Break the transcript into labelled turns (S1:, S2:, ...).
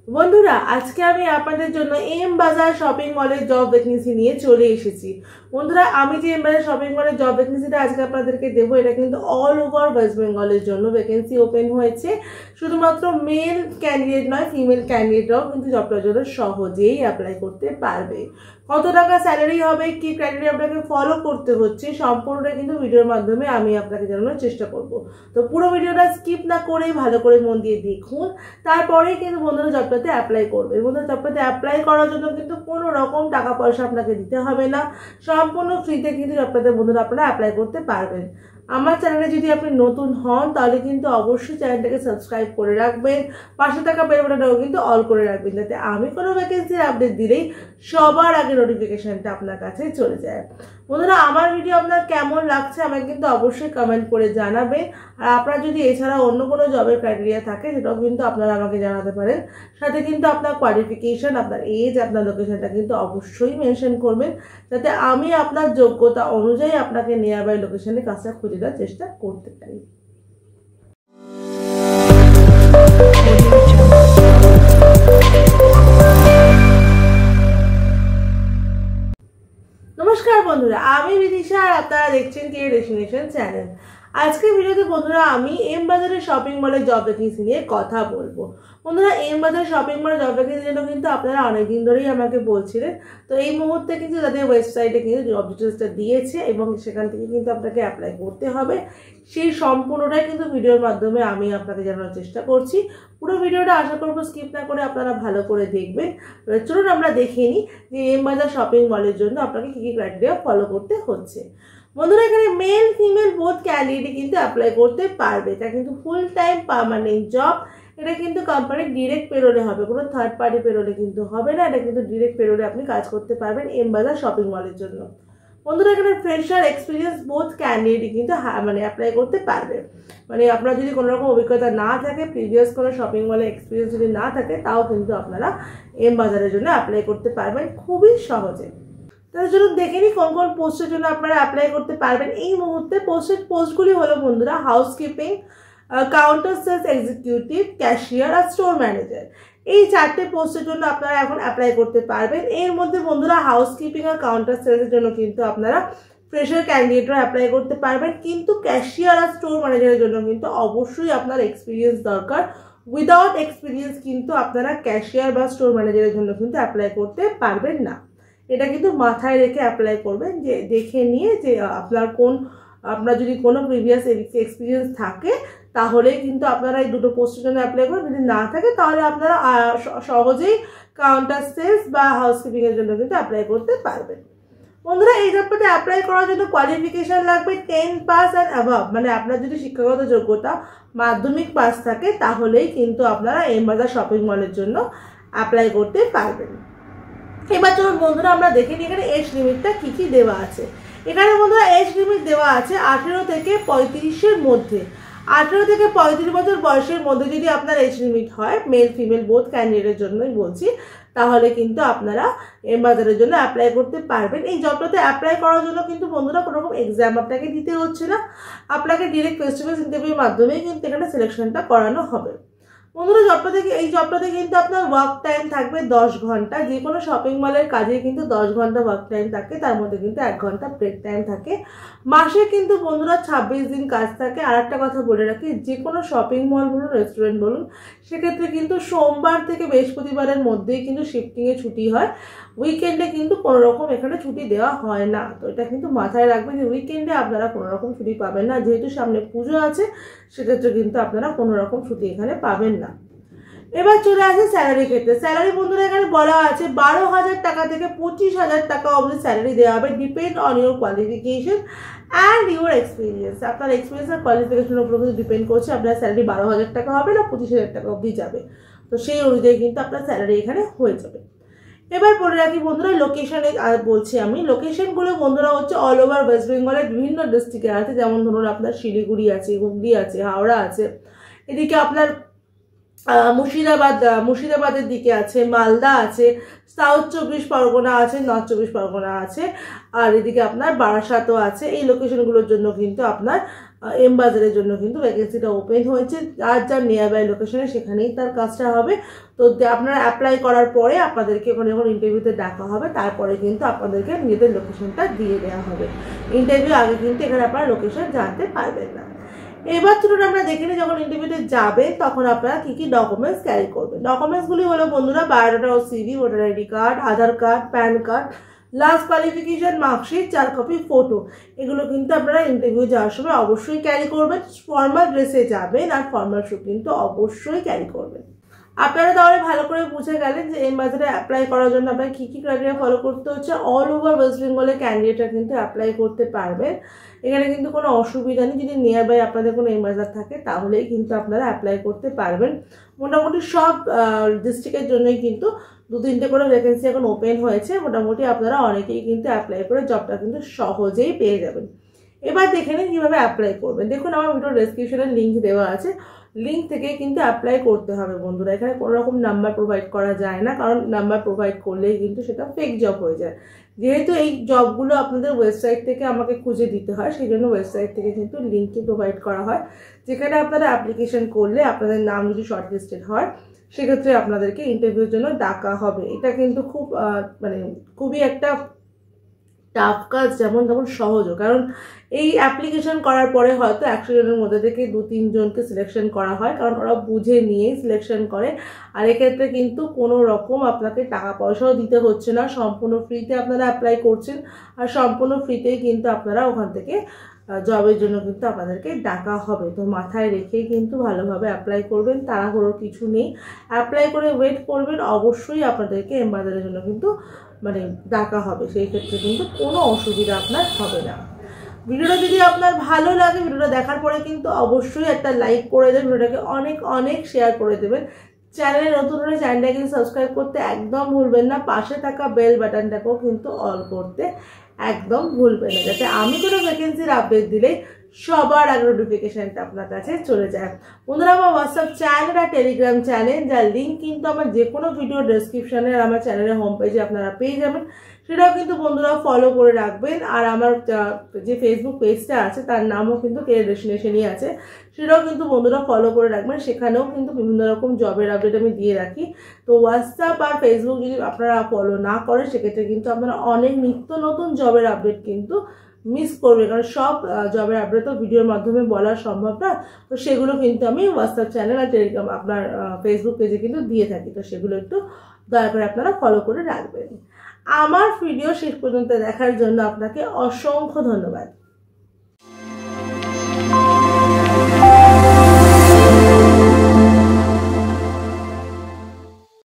S1: বন্ধুরা আজকে আমি আপনাদের জন্য এম বাজার শপিং মলের জব ভ্যাকেন্সি নিয়ে চলে এসেছি। বন্ধুরা আমি যে এম বাজার শপিং মলের জব ভ্যাকেন্সিটা আজকে আপনাদেরকে দেবো, এটা কিন্তু অল ওভার ওয়েস্ট বেঙ্গলের জন্য ভ্যাকেন্সি ওপেন হয়েছে। শুধুমাত্র মেল ক্যান্ডিডেট নয়, ফিমেল ক্যান্ডিডেটরাও কিন্তু জবটার জন্য সহজেই অ্যাপ্লাই করতে পারবে। কত টাকা স্যালারি হবে, কি ক্রাইটেরিয়া আপনাকে ফলো করতে হচ্ছে, সম্পূর্ণটা কিন্তু ভিডিওর মাধ্যমে আমি আপনাকে জানানোর চেষ্টা করব। তো পুরো ভিডিওটা স্কিপ না করে ভালো করে মন দিয়ে দেখুন, তারপরে কিন্তু বন্ধুরা জবটাতে অ্যাপ্লাই করবে। বন্ধুরা জবটাতে অ্যাপ্লাই করার জন্য কিন্তু কোনো রকম টাকা পয়সা আপনাকে দিতে হবে না, সম্পূর্ণ ফ্রিতে কিন্তু জবটাতে বন্ধুরা আপনারা অ্যাপ্লাই করতে পারবেন। আমার চ্যানেলে যদি আপনি নতুন হন তাহলে কিন্তু অবশ্যই চ্যানেলটাকে সাবস্ক্রাইব করে রাখবেন, পাশে থাকা বেল বাটনটাও কিন্তু অল করে রাখবেন, যাতে আমি কোনো ভ্যাকেন্সির আপডেট দিলেই সবার আগে নোটিফিকেশনটা আপনার কাছে চলে যায়। বন্ধুরা আমার ভিডিও আপনার কেমন লাগছে আমাকে কিন্তু অবশ্যই কমেন্ট করে জানাবেন। আর আপনার যদি এছাড়া অন্য কোনো জবের ক্রাইটেরিয়া থাকে সেটাও কিন্তু আপনারা আমাকে জানাতে পারেন। সাথে কিন্তু আপনার কোয়ালিফিকেশন, আপনার এজ, আপনার লোকেশনটা কিন্তু অবশ্যই মেনশন করবেন, যাতে আমি আপনার যোগ্যতা অনুযায়ী আপনাকে নিয়ার বাই লোকেশনে কাজটা খুঁজে দেওয়ার চেষ্টা করতে পারি। নমস্কার বন্ধুরা, আমি বিদিশা আর আপনারা দেখছেন কে ডেস্টিনেশন চ্যানেল। আজকে ভিডিওতে বন্ধুরা আমি এম বাজারের শপিং মলের জব ভ্যাকেন্সি নিয়ে কথা বলবো। বন্ধুরা এম বাজার শপিং মলের জব ভ্যাকেন্সির জন্য কিন্তু আপনারা অনেকদিন ধরেই আমাকে বলছিলেন। তো এই মুহূর্তে কিন্তু তাদের ওয়েবসাইটে কিন্তু জব ডিটেলসটা দিয়েছে এবং সেখান থেকে কিন্তু আপনাকে অ্যাপ্লাই করতে হবে। সেই সম্পূর্ণটাই কিন্তু ভিডিওর মাধ্যমে আমি আপনাকে জানানোর চেষ্টা করছি। পুরো ভিডিওটা আশা করবো স্কিপ না করে আপনারা ভালো করে দেখবেন। চলুন আমরা দেখে নিই যে এম বাজার শপিং মলের জন্য আপনাকে কী কী ক্রাইটেরিয়া ফলো করতে হচ্ছে। বন্ধুরা এখানে মেল ফিমেল বোথ ক্যান্ডিডেট কিন্তু অ্যাপ্লাই করতে পারবে। এটা কিন্তু ফুল টাইম পার্মানেন্ট জব। এটা কিন্তু কোম্পানির ডিরেক্ট পেরোলে হবে, কোনো থার্ড পার্টি পেরোলে কিন্তু হবে না। এটা কিন্তু ডিরেক্ট পেরোলে আপনি কাজ করতে পারবেন এম বাজার শপিং মলের জন্য। বন্ধুরা এখানে ফ্রেশার এক্সপিরিয়েন্স বোথ ক্যান্ডিডেট কিন্তু অ্যাপ্লাই করতে পারবে। মানে আপনার যদি কোনো রকম অভিজ্ঞতা না থাকে, প্রিভিয়াস কোনো শপিং মলে এক্সপিরিয়েন্স যদি না থাকে, তাও কিন্তু আপনারা এম বাজারের জন্য অ্যাপ্লাই করতে পারবেন খুবই সহজে। তার জন্য দেখে নিই কোন কোন পোস্টের জন্য আপনারা অ্যাপ্লাই করতে পারবেন এই মুহূর্তে। পোস্টগুলি হলো বন্ধুরা housekeeping, counter sales executive, cashier আর স্টোর ম্যানেজার। এই চারটে পোস্টের জন্য আপনারা এখন অ্যাপ্লাই করতে পারবেন। এর মধ্যে বন্ধুরা হাউসকিপিং আর কাউন্টার সেলসের জন্য কিন্তু আপনারা ফ্রেশার ক্যান্ডিডেটরা অ্যাপ্লাই করতে পারবেন, কিন্তু ক্যাশিয়ার আর স্টোর ম্যানেজারের জন্য কিন্তু অবশ্যই আপনার এক্সপিরিয়েন্স দরকার। উইদাউট এক্সপিরিয়েন্স কিন্তু আপনারা ক্যাশিয়ার বা স্টোর ম্যানেজারের জন্য কিন্তু অ্যাপ্লাই করতে পারবেন না। এটা কিন্তু মাথায় রেখে অ্যাপ্লাই করবেন, যে দেখে নিয়ে যে আপনার যদি কোনো প্রিভিয়াস এক্সপিরিয়েন্স থাকে তাহলেই কিন্তু আপনারা এই দুটো পোস্টের জন্য অ্যাপ্লাই করবেন। যদি না থাকে তাহলে আপনারা সহজেই কাউন্টার সেলস বা হাউসকিপিংয়ের জন্য কিন্তু অ্যাপ্লাই করতে পারবেন। বন্ধুরা এই জবটাতে অ্যাপ্লাই করার জন্য কোয়ালিফিকেশান লাগবে 10 পাস অ্যান্ড অ্যাভাব। মানে আপনার যদি শিক্ষাগত যোগ্যতা মাধ্যমিক পাস থাকে তাহলেই কিন্তু আপনারা এম বাজার শপিং মলের জন্য অ্যাপ্লাই করতে পারবেন। এবার চলুন বন্ধুরা আমরা দেখে নিই এখানে এজ লিমিটটা কী কী দেওয়া আছে। এখানে বন্ধুরা এজ লিমিট দেওয়া আছে 18 থেকে 35-এর মধ্যে। 18 থেকে 35 বছর বয়সের মধ্যে যদি আপনার এজ লিমিট হয়, মেল ফিমেল বোথ ক্যান্ডিডেটের জন্যই বলছি, তাহলে কিন্তু আপনারা এম বাজারের জন্য অ্যাপ্লাই করতে পারবেন। এই জবটাতে অ্যাপ্লাই করার জন্য কিন্তু বন্ধুরা কোনো রকম এক্সাম আপনাকে দিতে হচ্ছে না, আপনাকে ডিরেক্ট ফেস টু ফেস ইন্টারভিউর মাধ্যমেই কিন্তু এখানে সিলেকশনটা করানো হবে। বন্ধুরা এই জবটাতে কিন্তু আপনার ওয়ার্ক টাইম থাকবে 10 ঘন্টা। যে কোনো শপিং মলের কাজে কিন্তু 10 ঘন্টা ওয়ার্ক টাইম থাকে, তার মধ্যে কিন্তু 1 ঘন্টা ব্রেক টাইম থাকে। মাসে কিন্তু বন্ধুরা 26 দিন কাজ থাকে। আর একটা কথা বলে রাখি, যে কোনো শপিং মল বলুন, রেস্টুরেন্ট বলুন, সেক্ষেত্রে কিন্তু সোমবার থেকে বৃহস্পতিবারের মধ্যেই কিন্তু শিফটিংয়ে ছুটি হয়। উইকেন্ডে কিন্তু কোনো রকম এখানে ছুটি দেওয়া হয় না। তো এটা কিন্তু মাথায় রাখবেন যে উইকেন্ডে আপনারা কোনো রকম ছুটি পাবেন না, যেহেতু সামনে পুজো আছে, সেক্ষেত্রে কিন্তু আপনারা কোনো রকম ছুটি এখানে পাবেন না। এবার চলে আসে স্যালারি ক্ষেত্রে। স্যালারি বন্ধুরা এখানে বলা আছে 12,000 টাকা থেকে 25,000 টাকা অবধি স্যালারি দেওয়া হবে, depend on your qualification and your experience. আপনার এক্সপিরিয়েন্স আর কোয়ালিফিকেশনের উপর কিন্তু ডিপেন্ড করছে আপনার স্যালারি 12,000 টাকা হবে না 25,000 টাকা অবধি যাবে। তো সেই অনুযায়ী কিন্তু আপনার স্যালারি এখানে হয়ে যাবে। এবার বলে রাখি বন্ধুরা লোকেশনে বলছি আমি। লোকেশনগুলো বন্ধুরা হচ্ছে অল ওভার ওয়েস্ট বেঙ্গলের বিভিন্ন ডিস্ট্রিক্টে আছে। যেমন ধরুন আপনার শিলিগুড়ি আছে, হুগলি আছে, হাওড়া আছে, এদিকে আপনার মুর্শিদাবাদের দিকে আছে, মালদা আছে, সাউথ 24 পরগনা আছে, নর্থ 24 পরগনা আছে, আর এদিকে আপনার বারাসাতও আছে। এই লোকেশনগুলোর জন্য কিন্তু আপনার এম বাজারের জন্য কিন্তু ভ্যাকেন্সিটা ওপেন হয়েছে। যার নিয়ার বাই লোকেশনে সেখানেই তার কাজটা হবে। তো আপনারা অ্যাপ্লাই করার পরে আপনাদেরকে ওখানে যখন ইন্টারভিউতে ডাকা হবে তারপরে কিন্তু আপনাদেরকে নিজেদের লোকেশনটা দিয়ে দেওয়া হবে। ইন্টারভিউ আগে কিন্তু এখানে আপনারা লোকেশন জানতে পারবেন না। এবার চলুন আমরা দেখে নিই যখন ইন্টারভিউতে যাবে তখন আপনারা কী কী ডকুমেন্টস ক্যারি করবেন। ডকুমেন্টসগুলি হলো বন্ধুরা বায়োডাটা ও CV, voter ID card, Aadhaar card, PAN card, last qualification, marksheet, 4 copy photo. এগুলো কিন্তু আপনারা ইন্টারভিউ যাওয়ার সময় অবশ্যই ক্যারি করবেন। ফর্মাল ড্রেসে যাবেন আর ফর্মাল শ্যু কিন্তু অবশ্যই ক্যারি করবেন। আপনারা তাহলে ভালো করে বুঝে গেলেন যে এম বাজারে অ্যাপ্লাই করার জন্য আপনার কী কী ক্রাইটেরিয়া ফলো করতে হচ্ছে। অল ওভার ওয়েস্ট বেঙ্গলের ক্যান্ডিডেটরা কিন্তু অ্যাপ্লাই করতে পারবেন। এখানে কিন্তু কোনো অসুবিধা নেই। যদি নিয়ার বাই আপনাদের কোনো এম বাজার থাকে তাহলেই কিন্তু আপনারা অ্যাপ্লাই করতে পারবেন। মোটামুটি সব ডিস্ট্রিক্টের জন্যই কিন্তু 2-3টে করে ভ্যাকেন্সি এখন ওপেন হয়েছে। মোটামুটি আপনারা অনেকেই কিন্তু অ্যাপ্লাই করে জবটা কিন্তু সহজেই পেয়ে যাবেন। এবার দেখে নিন কীভাবে অ্যাপ্লাই করবেন। দেখুন আমার ভিডিও ডেসক্রিপশনে লিঙ্ক দেওয়া আছে, লিঙ্ক থেকে কিন্তু অ্যাপ্লাই করতে হবে বন্ধুরা। এখানে কোনো রকম নাম্বার প্রোভাইড করা যায় না, কারণ নাম্বার প্রোভাইড করলেই কিন্তু সেটা ফেক জব হয়ে যায়। যেহেতু এই জবগুলো আপনাদের ওয়েবসাইট থেকে আমাকে খুঁজে দিতে হয়, সেই জন্য ওয়েবসাইট থেকে কিন্তু লিঙ্কটি প্রোভাইড করা হয়, যেখানে আপনারা অ্যাপ্লিকেশন করলে আপনাদের নাম যদি শর্টলিস্টেড হয় সেক্ষেত্রে আপনাদেরকে ইন্টারভিউর জন্য ডাকা হবে। এটা কিন্তু খুবই একটা টাফ কাজ, যেমন সহজও, কারণ এই অ্যাপ্লিকেশন করার পরে হয়তো 100 জনের মধ্যে থেকে 2-3 জনকে সিলেকশন করা হয়, কারণ ওরা বুঝে নিয়েই সিলেকশন করে। আর এক্ষেত্রে কিন্তু কোনো রকম আপনাকে টাকা পয়সাও দিতে হচ্ছে না, সম্পূর্ণ ফ্রিতে আপনারা অ্যাপ্লাই করছেন। আর সম্পূর্ণ ফ্রিতেই কিন্তু আপনারা ওখান থেকে জবের জন্য কিন্তু আপনাদেরকে ডাকা হবে। তো মাথায় রেখেই কিন্তু ভালোভাবে অ্যাপ্লাই করবেন, তাড়াহুড়োর কিছু নেই। অ্যাপ্লাই করে ওয়েট করবেন, অবশ্যই আপনাদেরকে এম বাজারের জন্য কিন্তু ডাকা হবে। সেই ক্ষেত্রে কিন্তু কোনো অসুবিধা আপনার হবে না। ভিডিওটা যদি আপনার ভালো লাগে, ভিডিওটা দেখার পরে কিন্তু অবশ্যই একটা লাইক করে দেবেন, ভিডিওটাকে অনেক অনেক শেয়ার করে দেবেন। চ্যানেলে নতুন হলে চ্যানেলটাকে কিন্তু সাবস্ক্রাইব করতে একদম ভুলবেন না। পাশে থাকা বেল বাটনটাকেও কিন্তু অল করতে একদম ভুলবেন না, যাতে আমি কোনো ভ্যাকেন্সির আপডেট দিলেই সবার আগে নোটিফিকেশানটা আপনার কাছে চলে যায়। বন্ধুরা আমার হোয়াটসঅ্যাপ চ্যানেল আর টেলিগ্রাম চ্যানেল, যার লিঙ্ক কিন্তু আমার যে কোনো ভিডিও ডেসক্রিপশানে আর আমার চ্যানেলের হোম পেজে আপনারা পেয়ে যাবেন, সেটাও কিন্তু বন্ধুরা ফলো করে রাখবেন। আর আমার যে ফেসবুক পেজটা আছে তার নামও কিন্তু কেরিয়ার ডেস্টিনেশনই আছে, সেটাও কিন্তু বন্ধুরা ফলো করে রাখবেন। সেখানেও কিন্তু বিভিন্ন রকম জবের আপডেট আমি দিয়ে রাখি। তো হোয়াটসঅ্যাপ আর ফেসবুক যদি আপনারা ফলো না করেন সেক্ষেত্রে কিন্তু আপনারা অনেক নিত্য নতুন জবের আপডেট কিন্তু মিস করবে, কারণ সব জবের আপডেট তো ভিডিওর মাধ্যমে বলা সম্ভব না। তো সেগুলো কিন্তু আমি হোয়াটসঅ্যাপ চ্যানেল আর টেলিগ্রাম আপনার ফেসবুক পেজে কিন্তু দিয়ে থাকি। তো সেগুলো একটু দয়া করে আপনারা ফলো করে রাখবেন। আমার ভিডিও শেষ পর্যন্ত দেখার জন্য আপনাকে অসংখ্য ধন্যবাদ।